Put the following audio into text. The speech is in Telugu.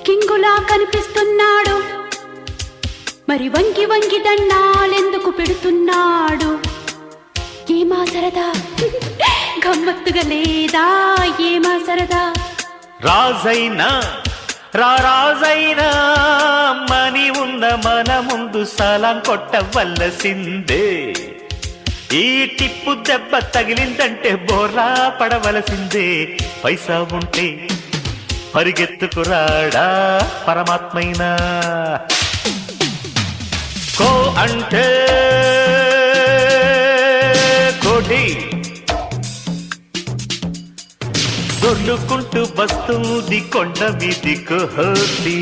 కింగులా కనిపిస్తున్నాడు, మరి వంగి వంగి దండాలెందుకు పెడుతున్నాడు? ఏమా సరదా గమ్మత్తుగా లేదా? ఏమా సరదా? రాజైనా రాజైనా మని ఉన్న మన ముందు సలాం కొట్టవలసిందే. ఈ టిప్పు దెబ్బ తగిలిందంటే బోర్లా పడవలసిందే. పైసా ఉంటే పరిగెత్తుకురాడా పరమాత్మైనా. కో అంటే కోటి దొర్లుకుంటూ వస్తుంది కొండ మీది కోటి.